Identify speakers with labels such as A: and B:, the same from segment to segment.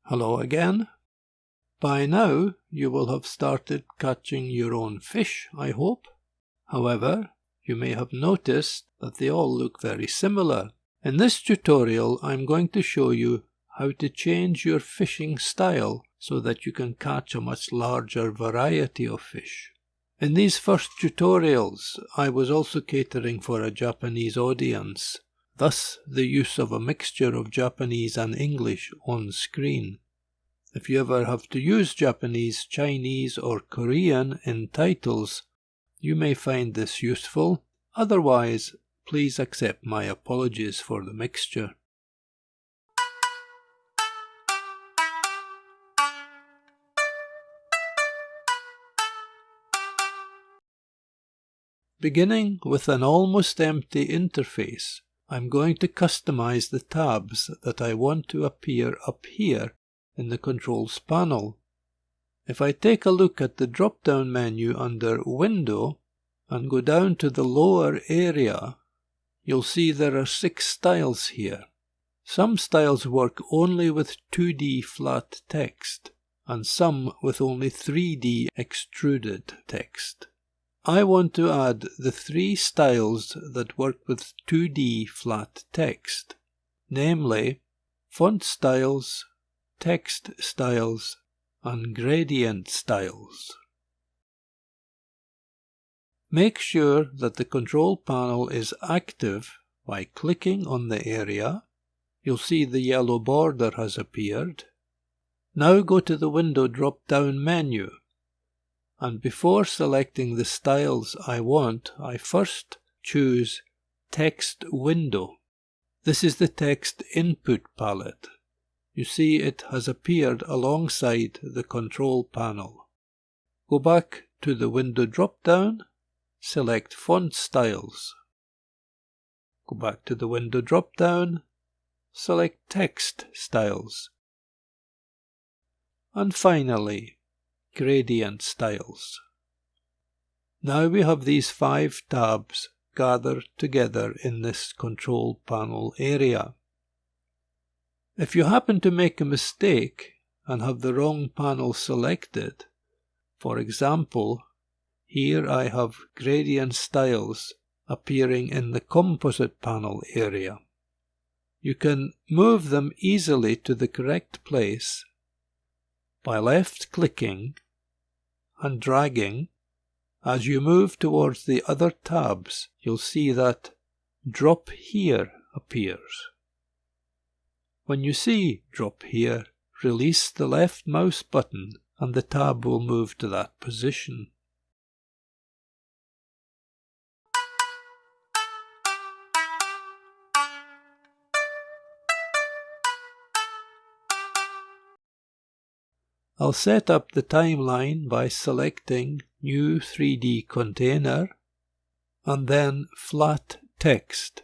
A: Hello again. By now you will have started catching your own fish, I hope. However, you may have noticed that they all look very similar. In this tutorial I'm going to show you how to change your fishing style so that you can catch a much larger variety of fish. In these first tutorials I was also catering for a Japanese audience, thus the use of a mixture of Japanese and English on screen. If you ever have to use Japanese, Chinese or Korean in titles, you may find this useful. Otherwise, please accept my apologies for the mixture. Beginning with an almost empty interface, I'm going to customize the tabs that I want to appear up here in the controls panel. If I take a look at the drop-down menu under Window and go down to the lower area, you'll see there are 6 styles here. Some styles work only with 2D flat text, and some with only 3D extruded text. I want to add the 3 styles that work with 2D flat text, namely font styles, text styles, and gradient styles. Make sure that the control panel is active by clicking on the area. You'll see the yellow border has appeared. Now go to the Window drop-down menu, and before selecting the styles I want, I first choose Text Window. This is the text input palette. You see it has appeared alongside the control panel. Go back to the Window drop-down, select Font Styles. Go back to the Window drop-down, select Text Styles. And finally, Gradient Styles. Now we have these 5 tabs gathered together in this control panel area. If you happen to make a mistake and have the wrong panel selected, for example, here I have gradient styles appearing in the composite panel area. You can move them easily to the correct place by left-clicking and dragging. As you move towards the other tabs, you'll see that Drop Here appears. When you see Drop Here, release the left mouse button and the tab will move to that position. I'll set up the timeline by selecting New 3D Container and then Flat Text.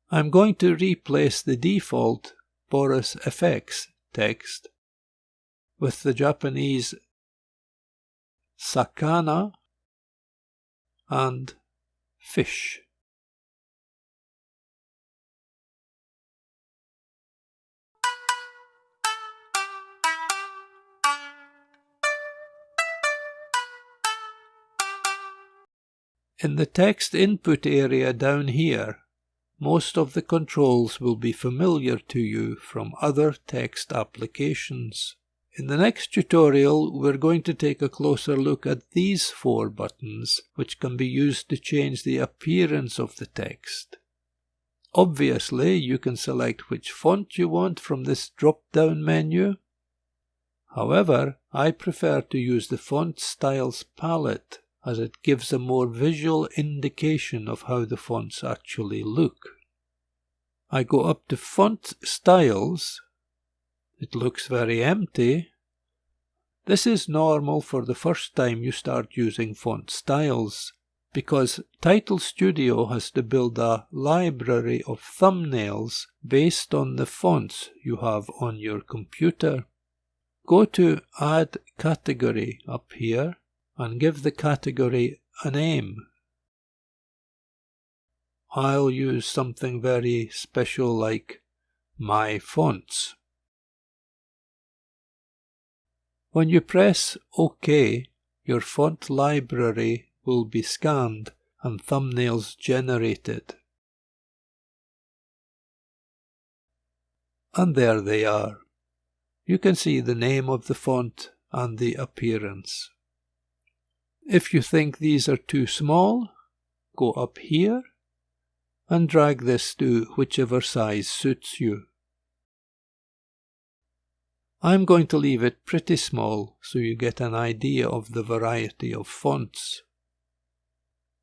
A: I'm going to replace the default Boris FX text with the Japanese sakana and fish. In the text input area down here, most of the controls will be familiar to you from other text applications. In the next tutorial, we're going to take a closer look at these 4 buttons, which can be used to change the appearance of the text. Obviously, you can select which font you want from this drop-down menu. However, I prefer to use the Font Styles palette, as it gives a more visual indication of how the fonts actually look. I go up to Font Styles. It looks very empty. This is normal for the first time you start using font styles, because Title Studio has to build a library of thumbnails based on the fonts you have on your computer. Go to Add Category up here and give the category a name. I'll use something very special like My Fonts. When you press OK, your font library will be scanned and thumbnails generated. And there they are. You can see the name of the font and the appearance. If you think these are too small, go up here and drag this to whichever size suits you. I'm going to leave it pretty small so you get an idea of the variety of fonts.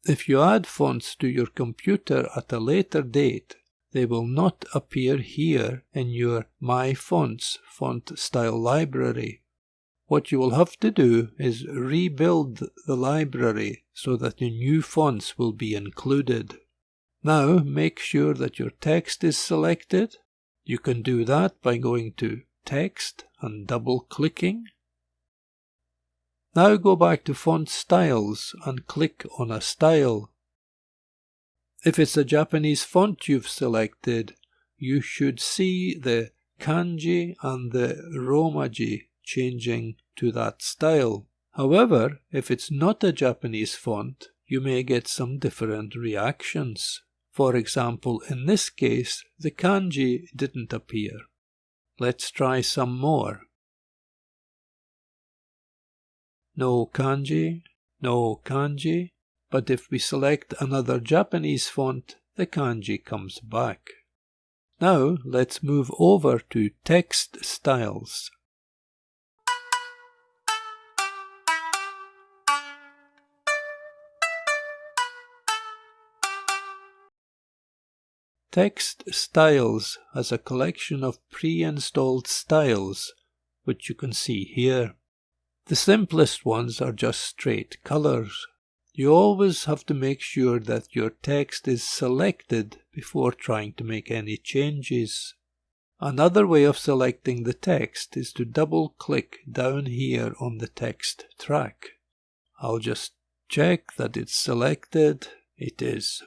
A: If you add fonts to your computer at a later date, they will not appear here in your My Fonts font style library. What you will have to do is rebuild the library so that the new fonts will be included. Now make sure that your text is selected. You can do that by going to Text and double-clicking. Now go back to Font Styles and click on a style. If it's a Japanese font you've selected, you should see the kanji and the romaji changing to that style. However, if it's not a Japanese font, you may get some different reactions. For example, in this case, the kanji didn't appear. Let's try some more. No kanji, no kanji, but if we select another Japanese font, the kanji comes back. Now let's move over to Text Styles. Text Styles has a collection of pre-installed styles, which you can see here. The simplest ones are just straight colors. You always have to make sure that your text is selected before trying to make any changes. Another way of selecting the text is to double-click down here on the text track. I'll just check that it's selected. It is.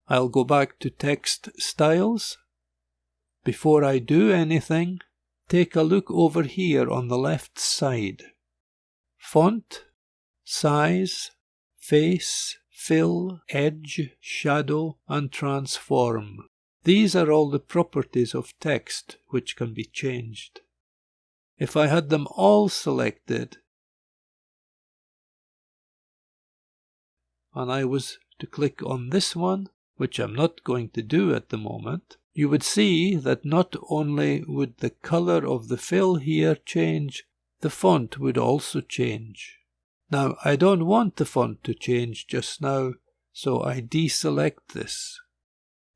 A: I'll go back to Text Styles. Before I do anything, take a look over here on the left side. Font, Size, Face, Fill, Edge, Shadow, and Transform. These are all the properties of text which can be changed. If I had them all selected, and I was to click on this one, which I'm not going to do at the moment, you would see that not only would the color of the fill here change, the font would also change. Now, I don't want the font to change just now, so I deselect this.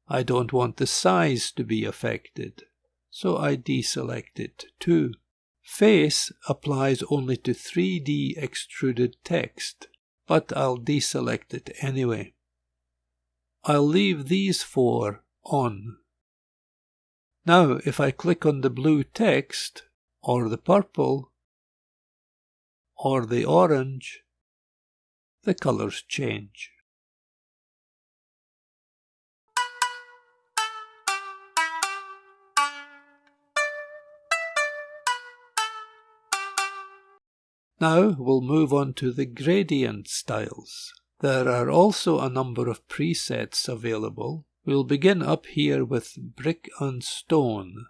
A: I don't want the size to be affected, so I deselect it too. Face applies only to 3D extruded text, but I'll deselect it anyway. I'll leave these four on. Now, if I click on the blue text, or the purple, or the orange, the colors change. Now we'll move on to the gradient styles. There are also a number of presets available. We'll begin up here with Brick and Stone.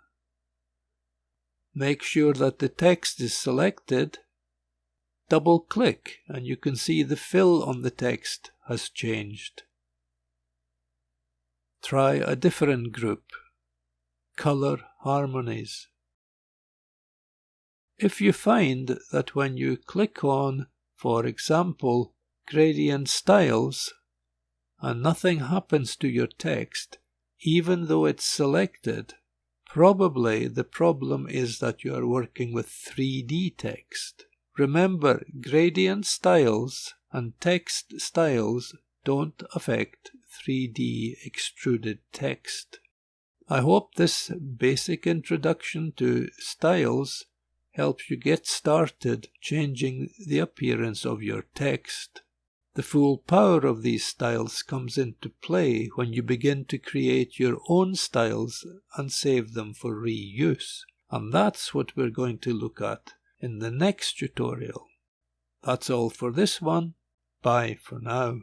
A: Make sure that the text is selected. Double-click and you can see the fill on the text has changed. Try a different group. Color Harmonies. If you find that when you click on, for example, Gradient Styles, and nothing happens to your text, even though it's selected, probably the problem is that you are working with 3D text. Remember, gradient styles and text styles don't affect 3D extruded text. I hope this basic introduction to styles helps you get started changing the appearance of your text. The full power of these styles comes into play when you begin to create your own styles and save them for reuse. And that's what we're going to look at in the next tutorial. That's all for this one. Bye for now.